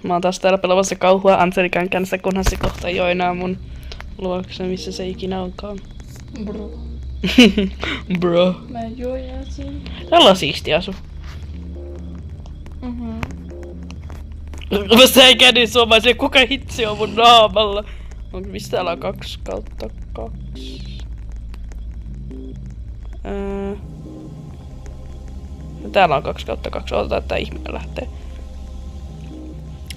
Mä oon taas täällä pelaamassa kauhua Antselikan kanssa, kunhan se kohta joi enää mun luokse, missä se ikinä onkaan. Bro. Bro. Mä join sen. Täällä on siisti asu. Mä säin kädin suomaisen, kuka hitsi on mun naamalla? Mistä täällä on 2/2? Täällä on 2/2. Otetaan, että tää ihminen lähtee.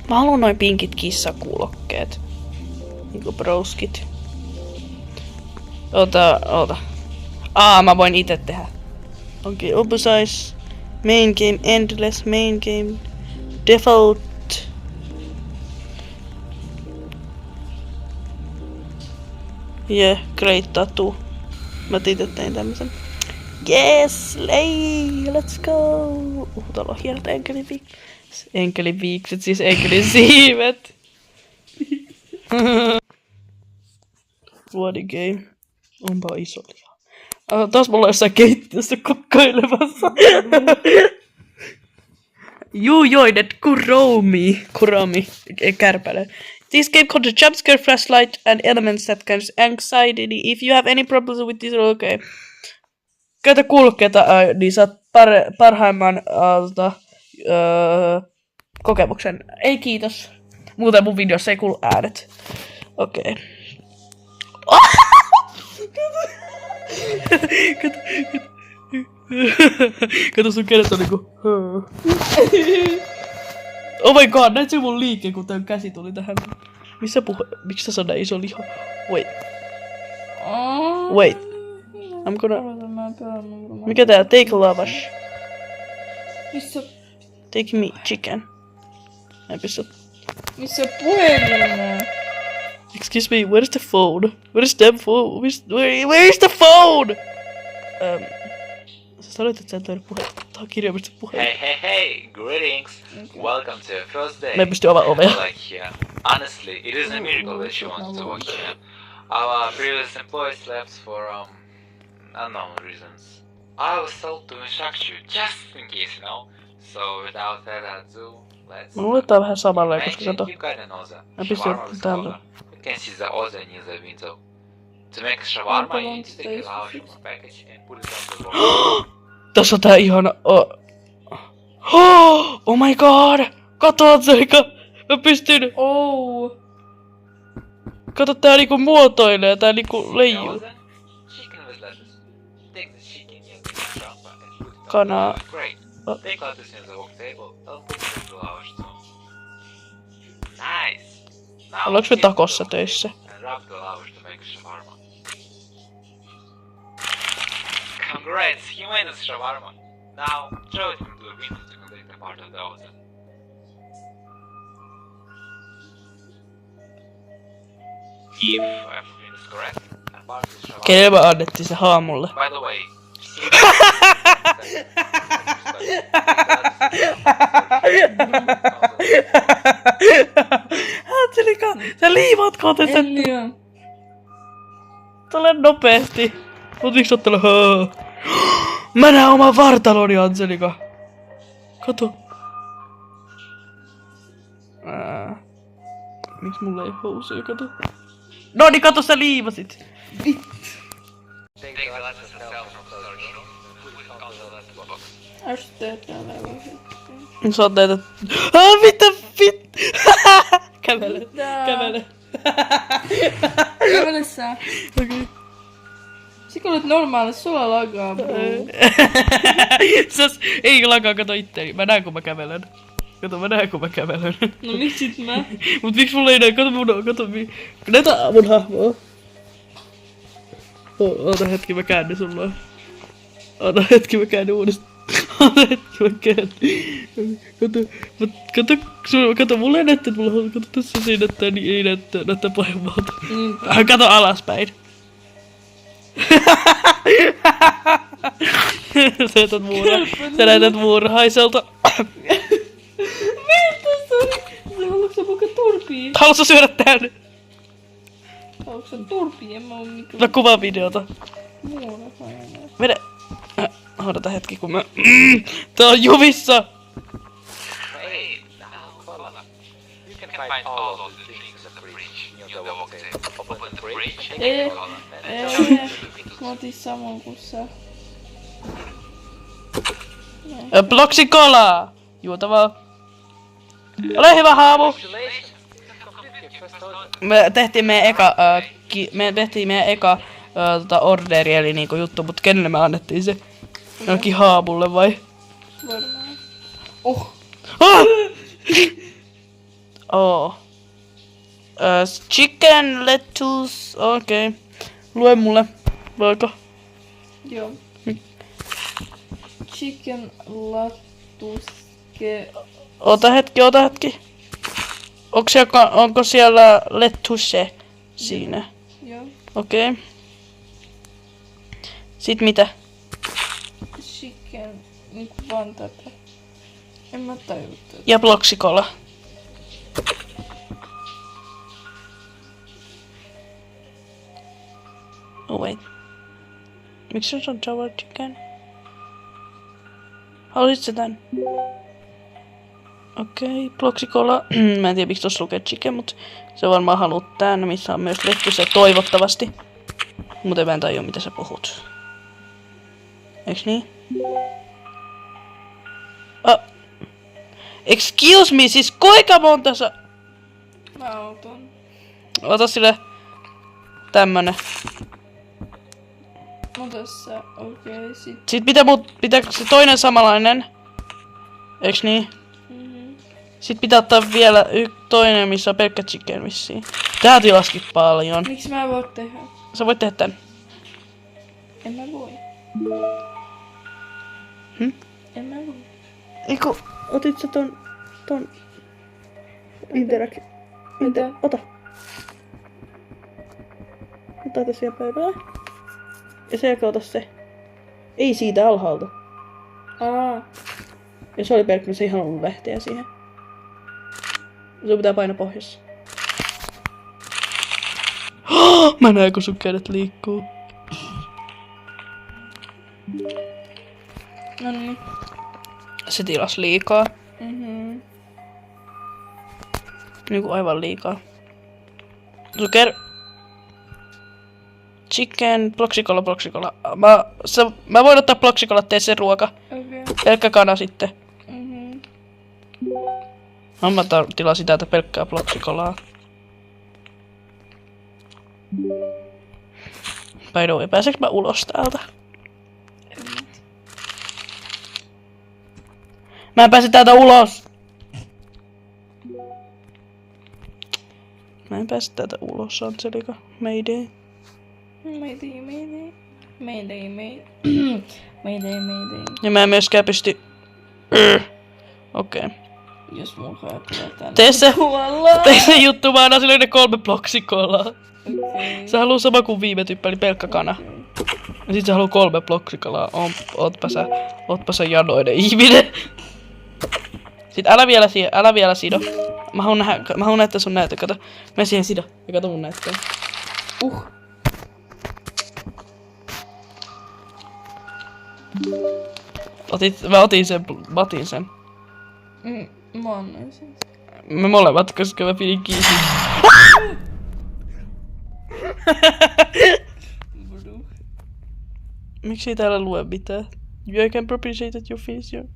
Mä haluan noin pinkit kissakuulokkeet. Niinku broskit. Ota. Mä voin ite tehdä. Okei, oversize. Main game, endless, main game. Default. Great tattoo. Mä itse tein tämmösen. Yes, slay, let's go. Täällä on hienot enkelin viikset, siis enkelin siivet. What a game. Onpa iso liha. Taas mulla on jossain keittiössä kokkailemassa. You joined Kuromi, kärpäle. This game contains jumpscare, flashlight, and elements that cause anxiety. If you have any problems with this, okay. Käytä kuulokkeita, niin saat parhaimman kokemuksen. Ei kiitos. Muuten mun videossa ei kuulu äänet. Okei. Kato sun kädet on niinku... Oh my god, näit se mun liike, kun tää käsi tuli tähän. Miksi tässä on näin iso liha? Wait. I'm gonna... Mikä tää? Take lavash. Missä... Take me chicken. Missä puhelin? Excuse me, where's the phone? Where's the phone? Where's the phone? Sä sanoit, että sä et löydä kirjaimista puhelin. Hey, greetings. Welcome to your first day. Mä en pysty avaamaan ovea. Like here. Honestly, it is a miracle that she wants to work here. Our previous employees left for unknown reasons. I was told to instruct you just in case, you know. So without further ado, let's... Mä luulen, että tää on vähän samalla, koska kato. You got an order. Mä pystyn täällä. You can see the order near the window. To make a shawarma, you need to take a large package and put it on the wall. Tässä on tää ihana... Oh my god! Kato, Anselika! Mä pystyn... Kato, tää niinku muotoilee, tää niinku leijuu. Kanaa. Take out this in the work table. I'll put it in the lounge too. Nice. Ollaanko me takossa töissä? And rub the lounge to make shawarma. Congrats, you made a shawarma. Now throw it into the window to complete the part of the order. If everything is correct, and part of the shawarma. Kenelle mä annettiin se haamulle? By the way, Anselika, sä liivaatko tästä? En liian. Tule nopeesti. Mut miksi ottelu? Mä näen oman vartaloni, Anselika. Kato. Miksi mulla ei housuja, kato? Noni, kato, sä liivasit. take the lessons yourself from storage room. Put it on the last box. Ärsytetään aivan. Sä oot näitä... Mitä Kävele. Kävele sä. Okei. Siksi olet normaali, sulla lagaa, bro. Ei lakaa, kato itteeni. Mä näen kun mä kävelen. Kato, mä näen kun mä kävelen. No miksi sit mä? Mut miksi mulla ei näe? Kato näytä mun hahmoa. Oota hetki, mä käännyn sulla. Oota hetki, mä käännyn uudestaan. Oota hetki, mä käännyn. Kato, mulla ei näyttää, että mulla on... Kato, tässä se ei näyttää, niin ei näyttää pahemmalta. Kato alaspäin. Sä näytät muurahaiselta. Miltä se on? Haluatko sä muka turpii? Haluatko syödä tän? Haluatko sä turpii? En mä oo mikään. Mä kuvaan videota. Muurahainen. Mene. Odota hetki, kun mä... Tää on jumissa! Hey, now, You can find all of the things at the bridge. You know the walk open the bridge and Ei, call them. ei, mä otin saman kuin sä. Bloksikola! Juotavaa. Ole hyvä, Haamu! Me tehtiin meidän eka orderi, eli niinku juttu, mut kenelle me annettiin se? Jollekin Haamulle vai? Varmaan. Oh. Ah! Oh. Chicken, lettuce, okei. Okay. Lue mulle, voiko? Joo. Chicken lattuske. Ota hetki. Onko siellä lettuce siinä? Joo. Okei. Okay. Sit mitä? Chicken, niinku vaan tätä. En mä tajua tätä. Ja bloksikola. Oh wait. Miksi se on Java Chicken? Haluasit sä tän? Okei, bloksikola. Mä en tiedä miksi tossa lukee chicken, mut se varmaan haluut tän, missä on myös lettuce toivottavasti. Muuten mä en tajua mitä sä puhut. Eiks niin? Excuse me, siis kuinka monta sä... Mä otan. Ota sille tämmönen. Ota sä, okei, sit. Sit pitääkö se toinen samanlainen? Eiks niin? Sit pitää ottaa vielä toinen, missä on pelkkä chicken vissiin. Tää tilaskin paljon. Miksi mä en voi tehdä? Sä voit tehdä tän. En mä voi. En mä voi. Eiku, otit sä ton interact. Mitä? Ota. Ota tässä päivällä. Ja se ota se. Ei siitä alhaalta. Ja se oli pelkkä, se ei halunnut lähteä siihen. Sun pitää painaa pohjassa. Mä näen, kun sun kädet liikkuu. Noniin. Se tilas liikaa. Niinku aivan liikaa. Zucker. Chicken, bloksikola. Mä voin ottaa bloksikola, tee sen ruoka. Okei. Pelkkä kana sitten. Mä tilasin täältä pelkkää bloksikolaa. By the way, pääseekö mä ulos täältä? Mä en pääse täältä ulos! Mä en pääse täältä ulos, Angelika. Mayday. Mayday. Ja mä en myöskään pysty... Okei. Jos mun tulee tänne. Tee se Kuollaan. juttu, mä annan sille ne 3 bloksikolaa. Okei. Sä haluu sama kuin viime tyyppi, eli pelkkä kana. Ja sit sä haluu 3 bloksikolaa. Ootpa sä janoinen ihminen. Sit älä vielä sido. Mä haluun näyttää sun näytö, kato. Mä siihen sido ja kato mun näyttöä. Mä otin sen. Mä annoin sen. Me molemmat, koska mä pidin kiinni. Miksi ei täällä lue mitään? You can propagate that you finish your...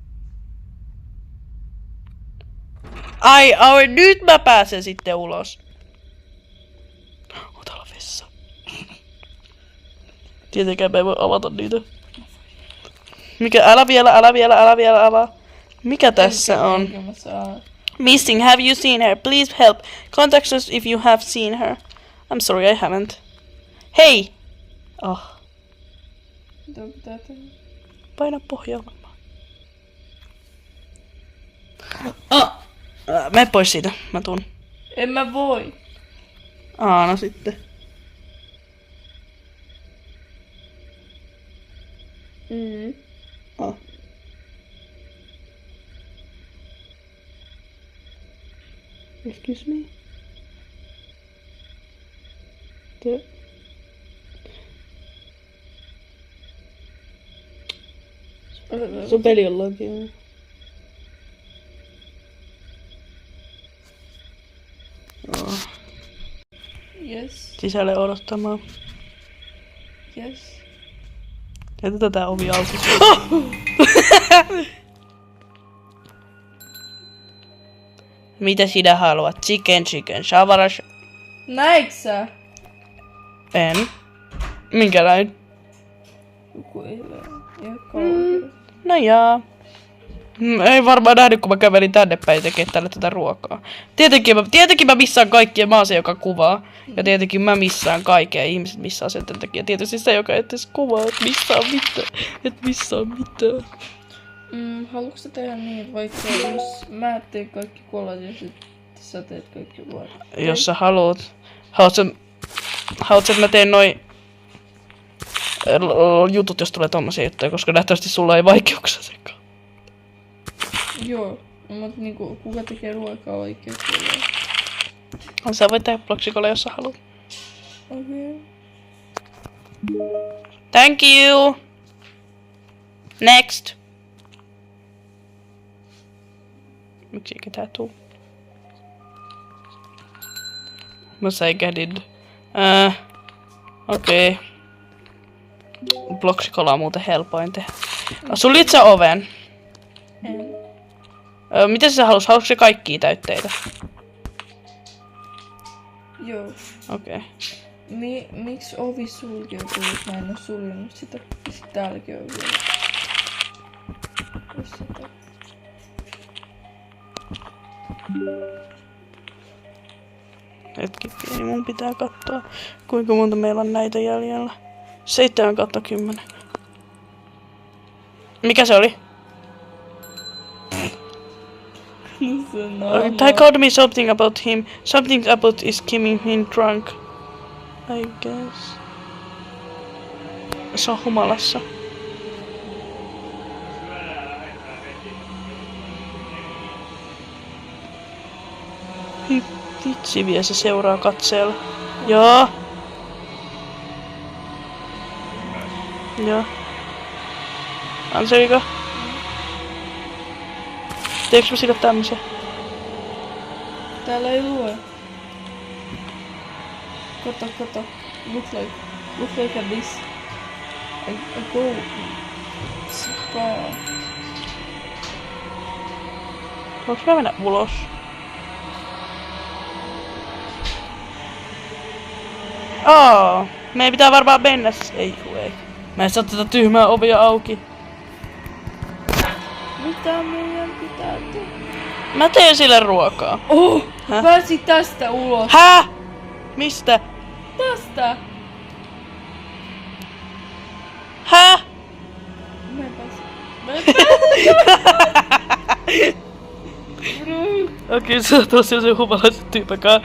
Ai, nyt mä pääsen sitten ulos. Ota olla vessa. Tietenkään mä ei voi avata niitä. Mikä? Älä vielä avaa. Mikä tässä on? Missing, have you seen her? Please help. Contact us if you have seen her. I'm sorry, I haven't. Hey! Oh. Mitä pitää tehdä? Paina pohjalla. Mene pois siitä, mä tuun. En mä voi. No sitten. Excuse me? Sun peli on logia. Yes. Sisälle odottamaan. Yes. Jätetään tää ovi auki. Mitä sinä haluat? Chicken. Shavarash. Näitkö sä? En. Minkä näin? Joku eilen. Ihan kauhean. No jaa. Ei varmaan nähnyt, kun mä kävelin tänne päin tekemään tälle tätä ruokaa. Tietenkin mä missaan kaikkia, mä oon se, joka kuvaa. Ja tietenkin mä missaan kaikkea, ihmiset missaan sen takia. Tietysti se, joka et edes kuvaa, että missä on mitään. Haluatko sä tehdä niin, vaikka jos mä teen kaikki kolat ja sit sä teet kaikki vuodet? Jos sä haluat. Haluatko, että mä teen noin jutut, jos tulee tommosia juttuja, koska nähtävästi sulla ei vaikeuksia sekaan. Joo, mutta niinku, kuka tekee ruokaa oikeesti? Sä voit tehdä bloksikolle, jos sä haluat. Okei. Thank you! Next! Miksi eikä tää tuu? Mä säikähdin. Okei. Bloksikolla on muuten helpoin tehdä. Sulit sä oven? En. Miten sä haluat? Haluatko sä kaikkia täytteitä? Joo. Okei. Miksi ovi sulkeutuu, jos mä en oo suljunut sitä? Ja sit täälläkin on vielä. Jos sitä... Hetki pieni, mun pitää katsoa, kuinka monta meillä on näitä jäljellä. 7/10. Mikä se oli? They called me something about him. Something about is keeping him drunk. I guess. Se on humalassa. Vitsi vie, se seuraa katseella. Joo. Joo. Anselika? Teekö mä sille tämmösen? Täällä ei lue. Kato. Look like a this. I go. Spa. Voinko mä mennä ulos? Meidän pitää varmaan mennä. Ei. Mä en saa tätä tyhmää ovia auki. Mitä meidän pitää tehdä? Mä teen sille ruokaa. Häh? Pääsi tästä ulos. Häh? Mistä? Tästä. Häh? Mä en pääse. Okei, sä oot tosiaan se humalaisen tyypäkään.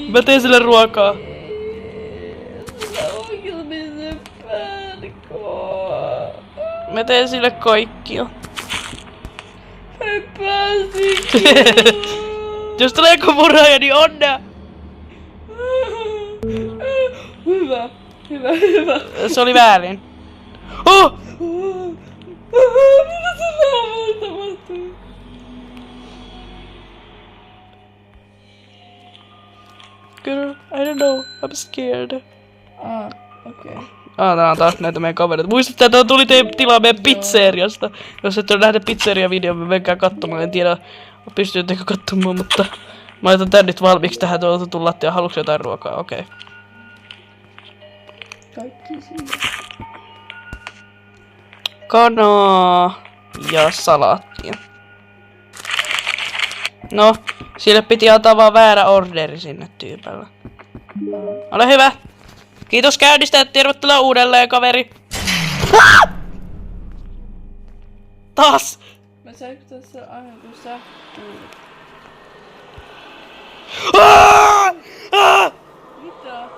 Mä teen sille ruokaa. Mä teen sille kaikkia. Ei pääsi. Jos tulee joku murhaaja, niin onnea! Hyvä. Se oli väärin. Mitä se naamalla tapahtui? Girl, I don't know. I'm scared. Okei. Tää on taas näitä meidän kavereita. Muistatte, että tuli tilaa meidän pizzeriasta. Jos et ole nähnyt pizzeria-videon, me menkää katsomaan. En tiedä, pystyttekö katsomaan, mutta mä laitan tän nyt valmiiksi tähän tuotetun lattia. Haluatko jotain ruokaa? Okei. Kaikki siinä. Kanaa ja salaattia. No, sille piti antaa vaan väärä orderi sinne tyypällä. Ole hyvä. Kiitos käynnistä ja tervetuloa uudelleen, kaveri. Taas! Mä säikytän se aina kun sähkyy. Mitä?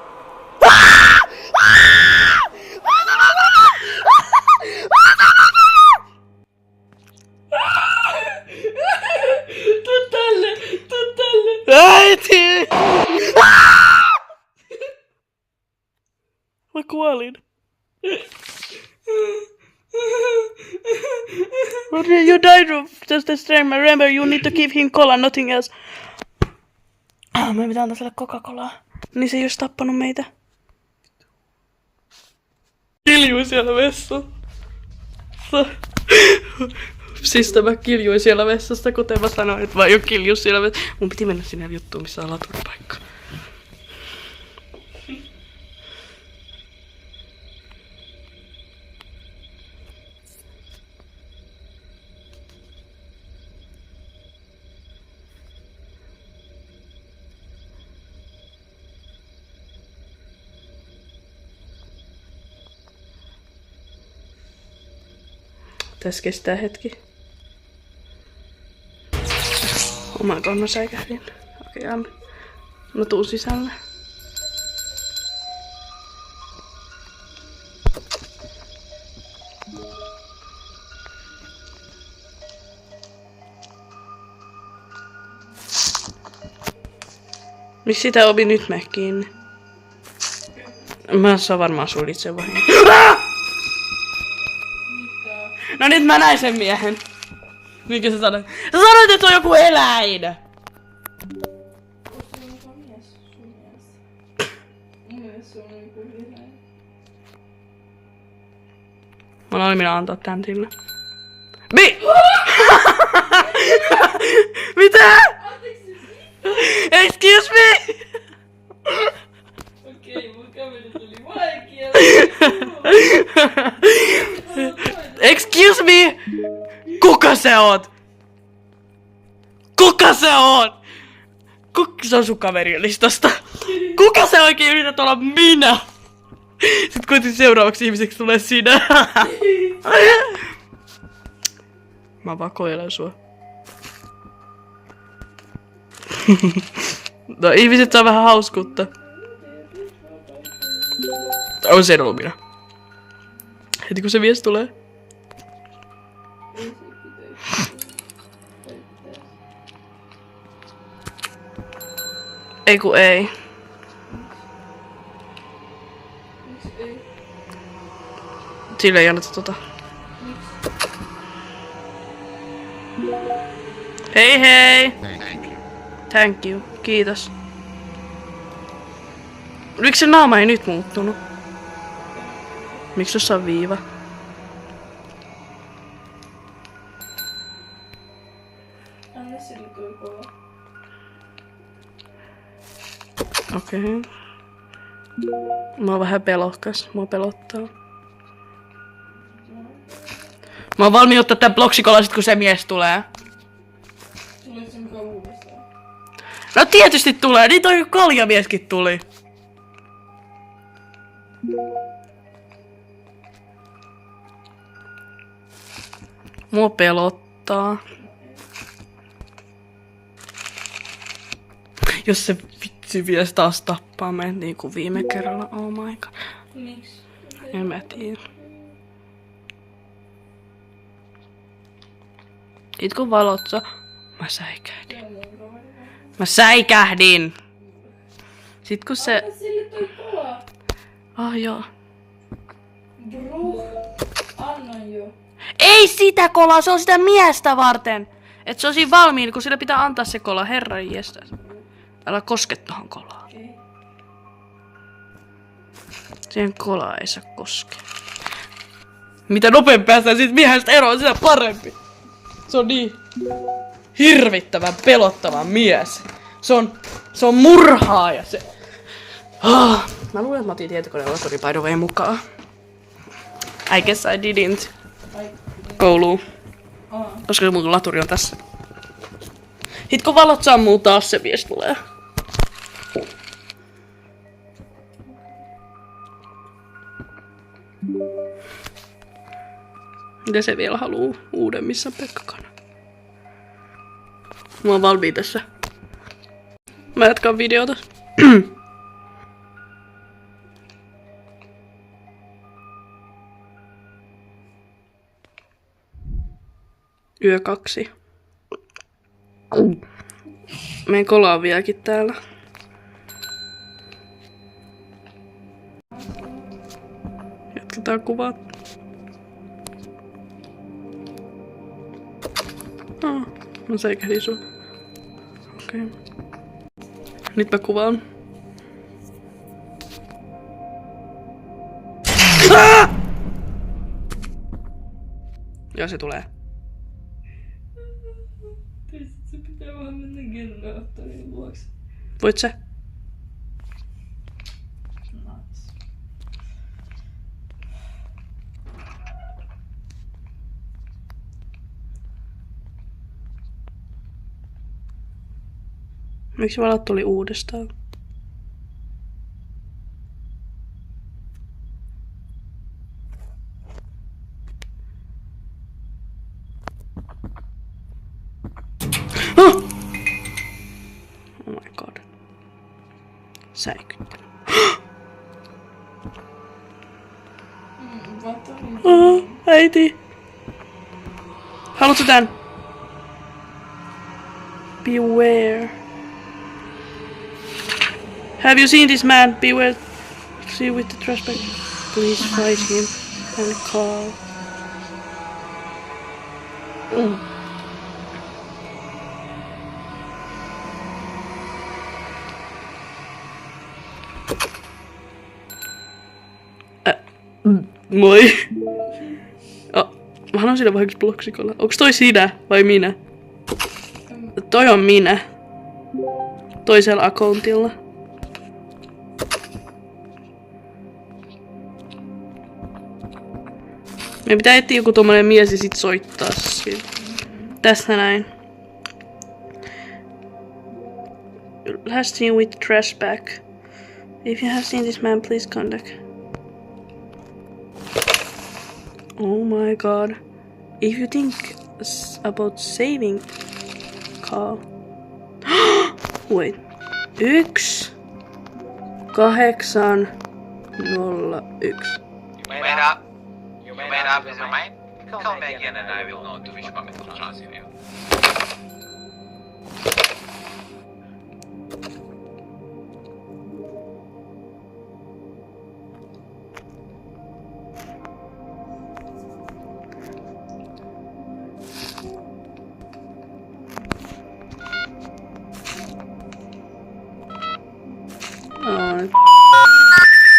Tuu tälle! Äiti! Mä kuolin. You died of just this time. Remember, you need to give him cola, nothing else. Me pitää antaa sille Coca-Colaa. Niin se ei olisi tappanut meitä. Kiljui siellä vessassa. Siis tämä kiljui siellä vessassa, kuten mä sanoin, että mä jo kilju siellä vessassa. Mun piti mennä sinne juttuun, missä on laturipaikka. Tässä kestää hetki. Oh my god, mä säikähdin. Okei, okay, mä tuun sisälle. Miksi sitä ovi nyt mene kiinni? Mä saan varmaan sulitse vahingossa. No nyt mä näin sen miehen. Minkä sä sanoit? Sä sanoit, että se on joku eläin! Onko se joku mies sun mielestä? Mun mielestä se on joku eläin. Mä olen valmiina antaa tän sille. Mitä? Excuse me! Okei, mun kävely tuli vaikea. Excuse me! Kuka sä oot? Kuka sä oot? Se on sun kaverien listasta. Kuka sä oikein yrität olla minä? Sitten kuitenkin seuraavaksi ihmiseksi tulee sinä. Mä vakoilen sua. No ihmiset saa vähän hauskuutta. On se ollut minä. Heti kun se mies tulee. Ei kun ei. Miksi ei? Sille ei anneta tota. Hei hei! Thank you. Kiitos. Miksi se naama ei nyt muuttunut? Miksi tossa on viiva? Anna sille toi kova. Okei. Okay. Mä oon vähän pelokas. Mua pelottaa. Mä oon valmiin ottaa tän bloksikolla sit kun se mies tulee. Tulee se mukaan uudestaan. No tietysti tulee. Niin toi kaljamieskin tuli. Mua pelottaa. Jos se vitsi vielä taas tappaa meidät niin kuin viime kerralla. Oh my god. Miksi? En mä tiedä. Sit kun valotsa, mä säikähdin. Mä säikähdin! Sit kun se... Anna sille toi kola! Joo. Bro, anna jo. Ei sitä kolaa, se on sitä miestä varten! Et se on siinä valmiin, kun sille pitää antaa se kola, herran jestas. Älä koske tohon kolaan. Okei. Siihen kolaa ei saa koskea. Mitä nopeammin päästään siitä miehestä eroon, sitä parempi. Se on niin hirvittävän pelottava mies. Se on murhaaja se. Mä luulen, että mä otin tietokoneen laturi by the way mukaan. I guess I didn't. Kouluun. Koska mun laturi on tässä. Hit kun valot sammuu taas se mies tulee. Mitä se vielä haluu uuden missä Pekkakan? Mä oon valmiin tässä. Mä jatkan videota. Yö 2. Meidän kola on vieläkin täällä. Jatketaan kuvaa. Mä säikähdin sua. Okei. Nyt mä kuvaan. Joo, se tulee. Se pitää vaan mennä generaattorin luokse. Voit sä? Nice. Miksi valot tuli uudestaan? Oh my god. Säikyttely. Äiti. Haluatko tän? Beware. Have you seen this man? Beware. See with the trash bag. Please fight him and call. Moi. Mä annan sille vaikka bloksikolla. Onks toi sinä vai minä? Toi on minä. Toisella accountilla. Meidän pitää etsiä joku tommonen mies ja sit soittaa sille. Tässä näin. Last seen with trash bag. If you have seen this man, please contact. Oh my god. If you think about saving call. Wait. 1 8 0 1. You made up your mind? Call me again and I will know to which moment to transfer you.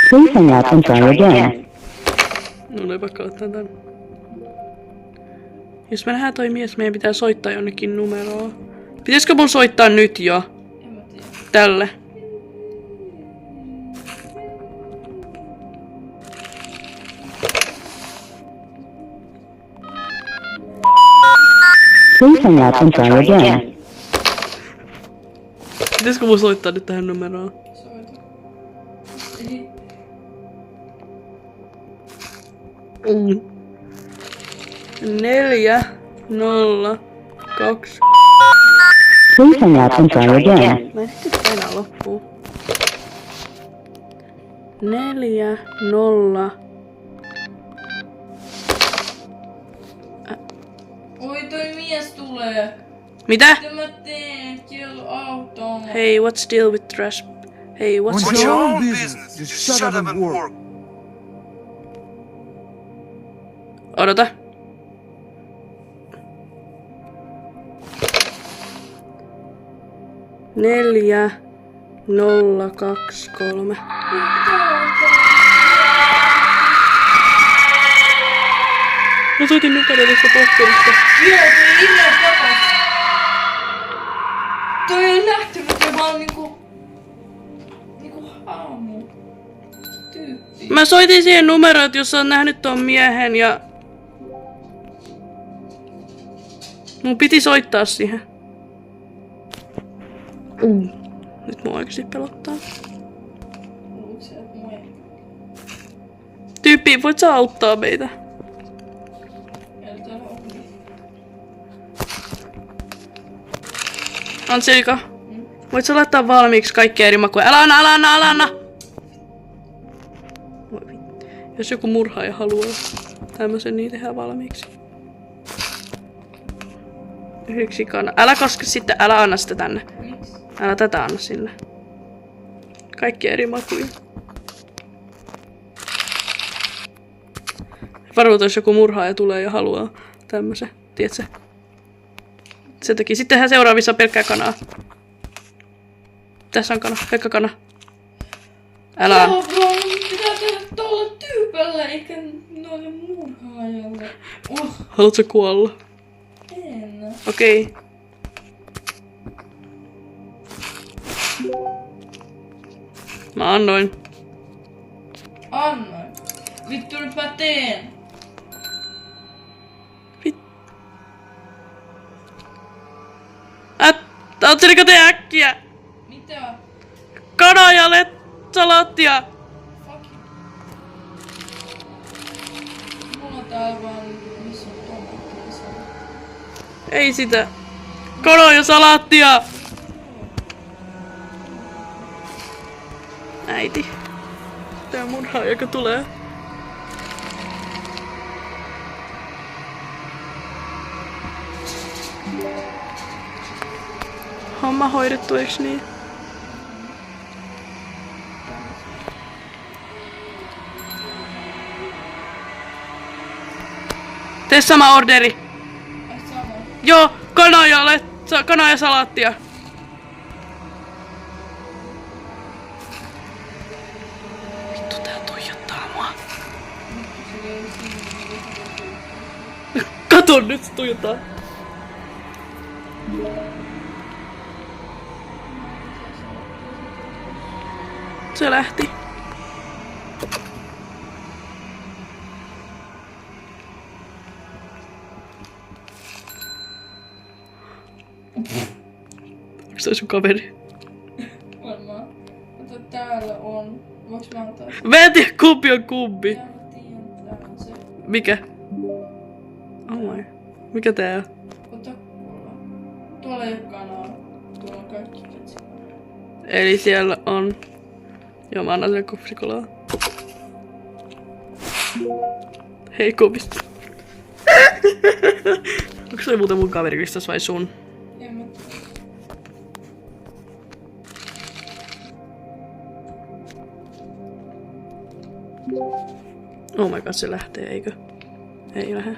Please hang up and try again. No ne vaikka ottaa tän. Jos me nähdään toi mies, meidän pitää soittaa jonnekin numeroa. Pitäisikö mun soittaa nyt jo? En mä tiedä. Tälle. Please hang up and try again. Pitäisikö mun soittaa nyt tähän numeroon? Soita. Ei. 4 0 2. Please hang up and try again. Mä en ehti painaa loppuun. 4 0. Oi toi mies tulee. Mitä? Mitä mä teen? Siellä autoon. Hey, what's deal with trash? Hey, what's What's your own business? Just shut up and work. Odota. Neljä, 0, 2, 3. Mä soitin numeroista pohtelista. Joo, toi ilmeisesti takas. Toi on lähtenyt ja vaan niinku haamu. Tyyppi. Mä soitin siihen numeroon, että jos on nähnyt ton miehen ja... Mun piti soittaa siihen. Nyt mua oikeesti pelottaa. Luuliko se, että mua ei... Tyyppi, voit sä auttaa meitä? Jältään ohi. Anselika, voit sä laittaa valmiiksi kaikkia eri makuja? Älä anna! Voi vittu. Jos joku murhaaja haluaa tämmösen, niin tehdään valmiiksi. Yhdeksi kana. Älä koske sitten, älä anna sitä tänne. Miksi? Älä tätä anna sinne. Kaikkia eri makuja. Varoita, jos joku murhaaja tulee ja haluaa tämmösen, tiedätkö? Sen takia. Sittenhän seuraavissa on pelkkää kanaa. Tässä on kana. Pekka kana. Älä. Joo, bro, pitää tehdä tolle tyypelle, eikä noille murhaajalle. Haluatko kuolla? En. Okei. Mä annoin. Annoin. Vittu nyt mä teen. Ootko te äkkiä? Mitä? Kanajalle salaattia. Fuck you. Mulla on täällä vaan missä on tomaattia. Ei sitä. Kanaja salaattia. Äiti. Tää murhaaja, joka tulee. Homma hoidettu, eiks niin? Tee sama orderi. Ai sama. Joo, kanajalle. Kanaja salaattia. Vittu, tää tuijottaa mua. Kato nyt, se tuijottaa. Se lähti. Onko se sun kaveri? Varmaan. Mutta täällä on. Voinko mä antaa? Mä en tiedä kumpi on kumpi. Täällä mä tiedän, täällä on se. Mikä? Oh my. Mikä tää on? Ota kuulla. Tuolla ei oo kanaa. Tuolla on kaikki ketsi. Eli siellä on... Joo, mä annan sen kufrikolaa. Hei, komista. Onko se muuten mun kaverilistas vai sun? En mä tiedä. Oh my god, se lähtee, eikö? Ei lähde.